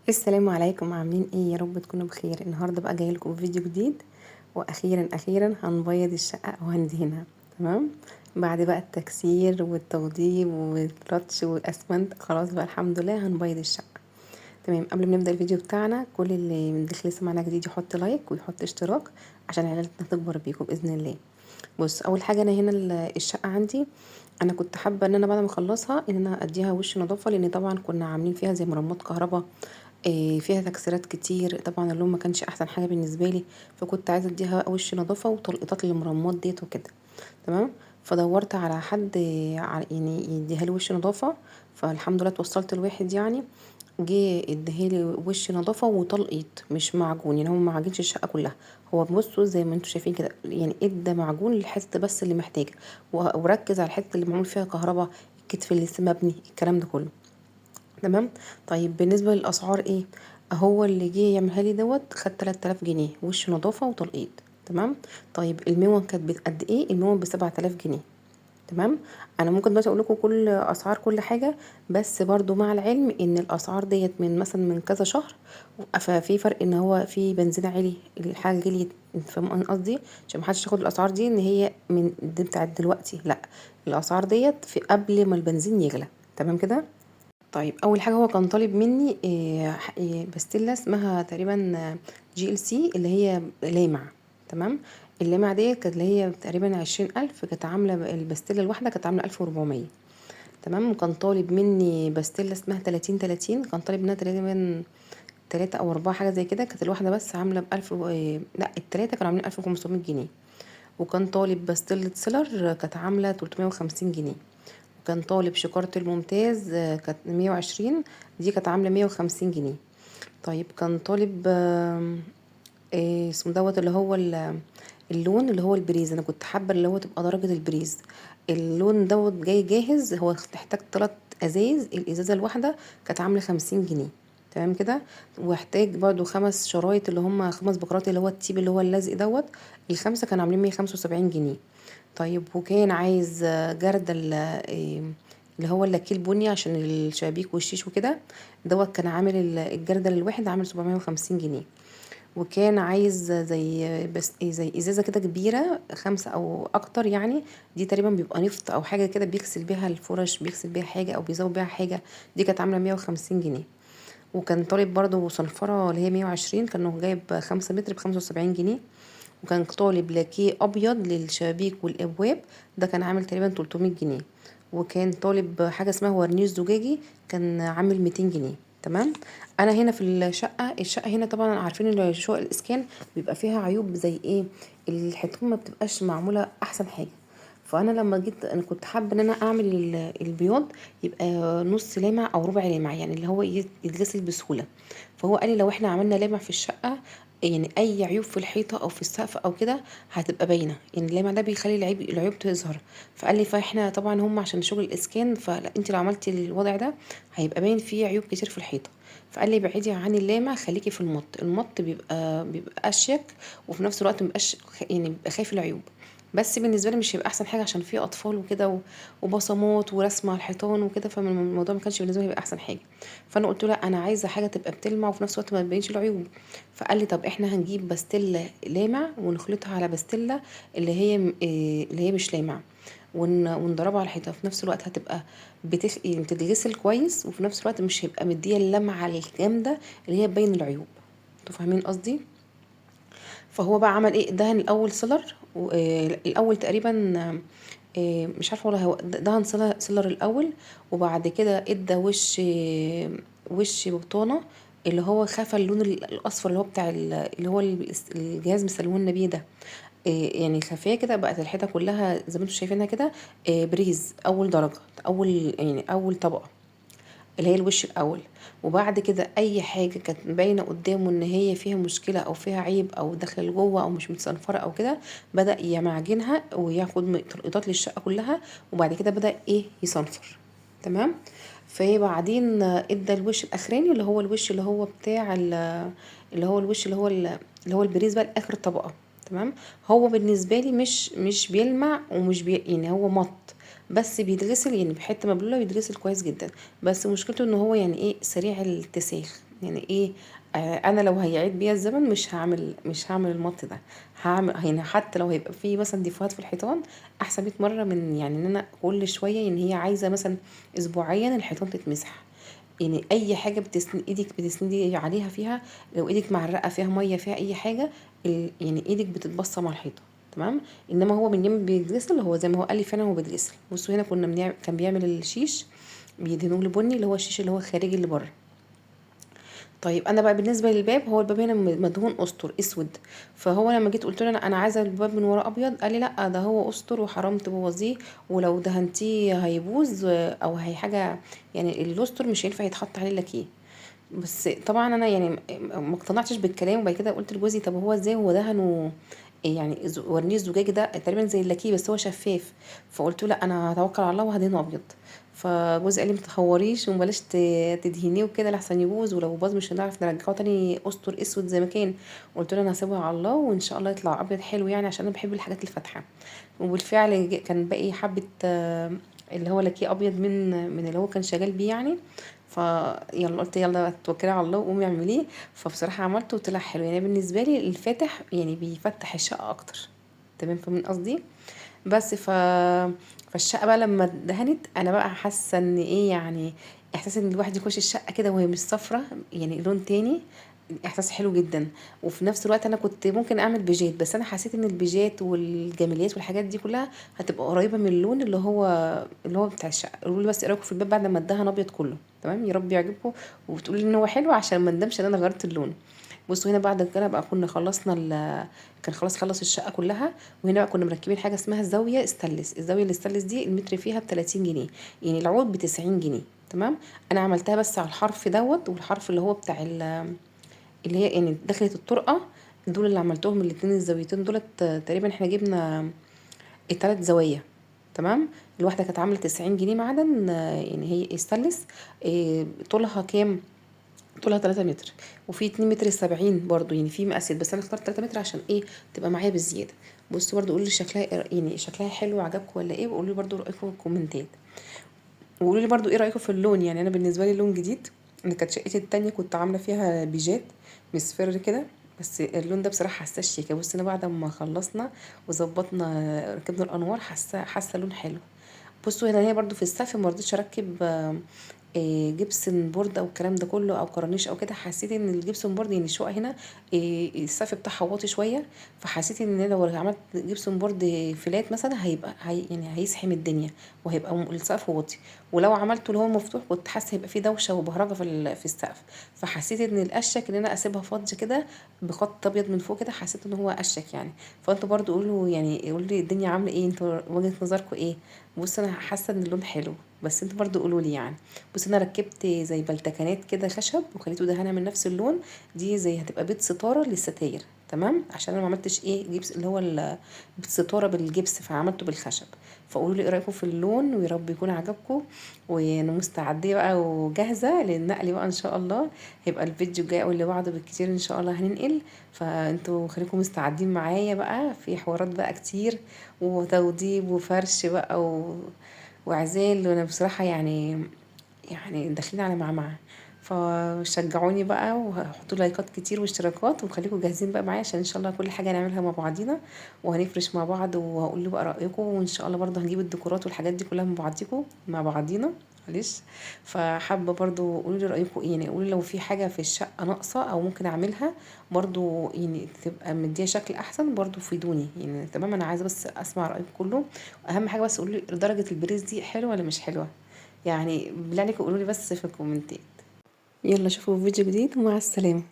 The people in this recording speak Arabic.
السلام عليكم، عاملين ايه؟ يا رب تكونوا بخير. النهارده بقى جاي لكم فيديو جديد، واخيرا هنبيض الشقه وهندهنها. تمام. بعد بقى التكسير والتوضيب والرطش والاسمنت، خلاص بقى الحمد لله هنبيض الشقه. تمام. قبل ما نبدا الفيديو بتاعنا، كل اللي من داخل لسه معانا جديد يحط لايك ويحط اشتراك عشان عيلتنا تكبر بيكم باذن الله. بص، اول حاجه انا هنا الشقه عندي، انا كنت حابه ان انا بعد ما اخلصها ان انا اديها وش نظافه، لان طبعا كنا عاملين فيها زي مرمات كهرباء. فيها تكسيرات كتير، طبعا اللون ما كانش احسن حاجه بالنسبه لي، فكنت عايزه اديها وش نظافه وتلقيطات للمرمات ديت وكده. تمام. فدورت على حد يعني يديها لي وش نظافه، فالحمد لله توصلت لواحد يعني جه اديهالي وش نظافه وتلقيط مش معجون، يعني هو ما عجنش الشقه كلها. هو بصوا زي ما انتم شايفين كده، يعني ادى معجون للحته بس اللي محتاجه، وركز على الحته اللي معمول فيها كهرباء، الكتف اللي لسه مبني، الكلام ده كله. تمام. طيب بالنسبه للاسعار ايه؟ هو اللي جه يعملها لي دوت خد 3000 جنيه وش نظافه وتلقيط. تمام. طيب المون كانت بقد ايه؟ المون ب7000 جنيه. تمام. انا ممكن دلوقتي اقول لكم كل اسعار كل حاجه، بس برضو مع العلم ان الاسعار ديت من مثلا من كذا شهر، ففي فرق ان هو في بنزين عالي، الحاجه غليت. فاهم قصدي؟ عشان محدش ياخد الاسعار دي ان هي من دي بتاعت دلوقتي، لا، الاسعار ديت في قبل ما البنزين يغلى. تمام كده. طيب اول حاجه هو كان طالب مني بستيلا اسمها تقريبا GLC، اللي هي لامع. تمام. اللامع ديت كانت اللي هي تقريبا 20,000، كانت عامله البستيلا الواحده كانت عامله 1400. تمام. وكان طالب مني بستيلا اسمها 30 كان طالب منها تقريبا 3 أو 4 حاجه زي كده، كانت الواحده بس عامله بألف لا، التلاته كانوا عاملين 1500 جنيه. وكان طالب بستيلة سيلر كانت عامله 350 جنيه. وكان طالب شكارة الممتاز كانت 120، دي كانت عاملة 150 جنيه. طيب كان طالب اسمه دوت اللي هو اللون اللي هو البريز، انا كنت حابة اللي هو تبقى درجة البريز. اللون دوت جاي جاهز، هو تحتاج 3 ازايز، الازازة الواحدة كانت عاملة 50 جنيه. تمام كده. واحتاج برضو 5 شرايط اللي هم 5 بكرات اللي هو التيب اللي هو اللزق دوت، الخمسة كانوا عاملين 175 جنيه. طيب وكان عايز جردل اللي هو اللاكيه البني عشان الشبابيك والشيش وكده، دوت كان عامل الجردل الواحد عامل 750 جنيه. وكان عايز زي بس زي ازازه كده كبيره 5 او اكتر يعني، دي تقريبا بيبقى نفط او حاجه كده بيغسل بيها الفرش، بيغسل بيها حاجه او بيزود بيها حاجه، دي كانت عامله 150 جنيه. وكان طالب برضو صنفرة اللي هي 120، كانوا جايب 5 متر ب75 جنيه. وكان طالب لاكيه ابيض للشبابيك والابواب، ده كان عامل تقريبا 300 جنيه. وكان طالب حاجه اسمها ورنيش زجاجي، كان عامل 200 جنيه. تمام. انا هنا في الشقه هنا طبعا عارفين ان شقق الاسكان بيبقى فيها عيوب زي ايه؟ الحيطان ما بتبقاش معموله احسن حاجه. فانا لما جيت انا كنت حابه ان انا اعمل البياض يبقى نص لامع او ربع لامع، يعني اللي هو يتغسل بسهوله. فهو قال لي لو احنا عملنا لامع في الشقه، يعني اي عيوب في الحيطه او في السقف او كده هتبقى باينه، يعني اللامع ده بيخلي العيوب تظهر. فقال لي فاحنا طبعا هم عشان شغل الاسكان، فلا انت لو عملتي الوضع ده هيبقى باين فيه عيوب كتير في الحيطه. فقال لي بعيدي عن اللامع، خليكي في المط بيبقى اشيك، وفي نفس الوقت مبقاش يعني بيبقى خايف العيوب. بس بالنسبه لي مش هيبقى احسن حاجه عشان فيه اطفال وكده وبصمات ورسم على الحيطان وكده، فالموضوع ما كانش بالنسبه لي هيبقى احسن حاجه. فانا قلت له لا، انا عايزه حاجه تبقى بتلمع وفي نفس الوقت ما تبينش العيوب. فقال لي طب احنا هنجيب باستيلا لامع ونخلطها على باستيلا اللي هي مش لامع، ونضربها على الحيطه، في نفس الوقت هتبقى يعني بتتغسل كويس، وفي نفس الوقت مش هيبقى مديه اللمعه الجامده اللي هي تبين العيوب. انتوا فاهمين قصدي؟ فهو بقى عمل ايه؟ دهن الاول سيلر، الاول تقريبا مش عارفه والله، هو دهن سيلر الاول، وبعد كده ادى وش بطانه، اللي هو خفى اللون الاصفر اللي هو بتاع اللي هو الجهاز مسلون بيه ده. يعني خفيه كده، بقت الحيطه كلها زي ما انتم شايفينها كده. بريز اول درجه، اول طبقه اللي هي الوش الاول. وبعد كده اي حاجه كانت باينه قدامه ان هي فيها مشكله او فيها عيب او داخله لجوه او مش متصنفره او كده، بدا يمعجنها وياخد تلقيطات للشقه كلها، وبعد كده بدا ايه؟ يصنفر. تمام. فبعدين ادى الوش الاخراني اللي هو الوش اللي هو بتاع اللي هو الوش اللي هو البريز بقى لاخر طبقه. تمام. هو بالنسبه لي مش بيلمع ومش يعني هو مط، بس بيتغسل يعني بحته مبلوله، بيتغسل كويس جدا. بس مشكلته ان هو يعني ايه؟ سريع الاتساخ، يعني ايه، انا لو هيعيد بيا الزمن مش هعمل المط ده. هعمل يعني حتى لو هيبقى فيه مثلا ديفوهات في الحيطان، احسن 100 مره من يعني ان انا كل شويه ان هي عايزه مثلا اسبوعيا الحيطان تتمسح. يعني اي حاجه ايدك بتسندي عليها فيها، لو ايدك معرقه فيها ميه فيها اي حاجه، يعني ايدك بتتبصم على الحيطه. تمام. انما هو من يوم بيتغسل، هو زي ما هو قال لي فعلا هو بيتغسل. بصوا هنا كان بيعمل الشيش، بيدهنوه لبني، اللي هو الشيش اللي هو الخارجي اللي بره. طيب انا بقى بالنسبه للباب، هو الباب هنا مدهون اسطر اسود. فهو لما جيت قلت له انا عايزه الباب من ورا ابيض، قال لي لا ده هو اسطر وحرام تبوظيه، ولو دهنتيه هيبوظ او هي حاجه، يعني الاسطر مش هينفع يتحط عليه لاكيه. بس طبعا انا يعني ما اقتنعتش بالكلام. وبعد كده قلت لجوزي طب هو ازاي هو دهنه، يعني ورنيه الزجاج ده تقريبا زي اللاكيه بس هو شفاف. فقلت له لا انا هتوكل على الله وهدهنه ابيض. فجوزي قال لي متحوريش وبلاش تدهنيه وكده لحسن يبوظ، ولو باظ مش هنعرف نرجعه تاني اسطر اسود زي ما كان. قلت له انا هسيبها على الله وان شاء الله يطلع ابيض حلو، يعني عشان انا بحب الحاجات الفاتحه. وبالفعل كان باقي حبه اللي هو لاكيه ابيض من اللي هو كان شغال بيه يعني. يلا قلت يلا توكلي على الله وقومي اعمليه. فبصراحه عملته وطلع حلو. يعني بالنسبه لي الفاتح يعني بيفتح الشقه اكتر. تمام، فاهمين قصدي؟ بس فالشقه بقى لما اتدهنت انا بقى حاسه ان ايه يعني، احساس ان الواحد يخش الشقه كده وهي مش صفرة، يعني لون تاني، احساس حلو جدا. وفي نفس الوقت انا كنت ممكن اعمل بيجات، بس انا حسيت ان البيجات والجماليات والحاجات دي كلها هتبقى قريبه من اللون اللي هو بتاع الشقه. قولوا لي بس ايه رايكم في الباب بعد ما ادهن ابيض كله؟ تمام، يا رب يعجبكم وتقولوا لي ان هو حلو عشان ما ندمش ان انا غيرت اللون. بصوا هنا بعد كده بقى كنا خلصنا كان خلاص خلص الشقه كلها. وهنا بقى كنا مركبين حاجه اسمها الزاويه استانلس. الزاويه الاستانلس دي المتر فيها ب30 جنيه، يعني العود ب90 جنيه. تمام. انا عملتها بس على الحرف دوت والحرف اللي هو بتاع اللي هي يعني دخلت الطرقه. دول اللي عملتهم الاتنين الزاويتين دولت. تقريبا احنا جبنا التلات زوايا. تمام. الواحده كانت عامله 90 جنيه معدن، يعني هي استانلس. طولها كام؟ طولها 3 متر. وفي 2 متر 70 برضو، يعني في مقاسات، بس انا اخترت 3 متر عشان ايه تبقى معايا بالزياده. بصوا برضو قولوا لي شكلها يعني شكلها حلو عجبكم ولا ايه؟ وقولوا لي برضو رايكم في الكومنتات. وقولوا لي برضو ايه رايكم في اللون. يعني انا بالنسبه لي لون جديد. انا كانت شقتي التانية كنت عامله فيها بيجات مصفر كده، بس اللون ده بصراحه حاسه شيكه. بص انا بعد ما خلصنا وظبطنا ركبنا الانوار، حاسه لون حلو. بصوا هنا هي برضو في السقف ما رضيتش اركب جبسن بورد او الكلام ده كله او كرانيش او كده. حسيت ان الجبسن بورد يعني الشقه هنا السقف بتاعها واطي شويه. فحسيت ان أنا لو عملت جبسن بورد فلات مثلا هيبقى يعني هيزحم الدنيا وهيبقى السقف واطي. ولو عملته اللي هو مفتوح كنت حاسه هيبقى فيه دوشه وبهرجه في السقف. فحسيت ان الاشك ان انا اسيبها فاضيه كده بخط ابيض من فوق كده، حسيت ان هو اشك يعني. فانتوا برضو قولوا يعني قولوا لي الدنيا عامله ايه، انتوا وجهه نظركم ايه؟ بص انا حاسه ان اللون حلو، بس انتوا برضو قولوا لي يعني. بص انا ركبت زي بلتكنات كده خشب وخليته دهنها من نفس اللون. دي زي هتبقى بيت ستاره للستاير. تمام، عشان انا ما عملتش ايه جبس اللي هو بيت ستاره بالجبس، فعملته بالخشب. فقولوا لي ايه رايكم في اللون، ويا رب يكون عجبكم. وانا مستعده بقى وجاهزه للنقل بقى ان شاء الله. هيبقى الفيديو الجاي او اللي بعده بالكتير ان شاء الله هننقل. فانتوا خليكم مستعدين معايا بقى في حوارات بقى كتير، وتوضيب وفرش بقى وعزال. وانا بصراحه يعني داخلين على معمعة. فشجعوني بقى وحطوا لايكات كتير واشتراكات وخليكم جاهزين بقى معايا، عشان ان شاء الله كل حاجه هنعملها مع بعضينا وهنفرش مع بعض. وهقول له بقى رايكم، وان شاء الله برضه هنجيب الديكورات والحاجات دي كلها مع بعضينا. معلش. فحابه برضه قولوا لي رايكم ايه، يعني قولوا لو في حاجه في الشقه ناقصه او ممكن اعملها برضه، يعني تبقى مديها شكل احسن برضه فيدوني يعني. تمام، انا عايزه بس اسمع رايكم كله. اهم حاجه بس قولوا لي درجه البريز دي حلوه ولا مش حلوه، يعني بالله عليكم قولوا لي بس في الكومنتات. يلا شوفوا فيديو جديد ومع السلامة.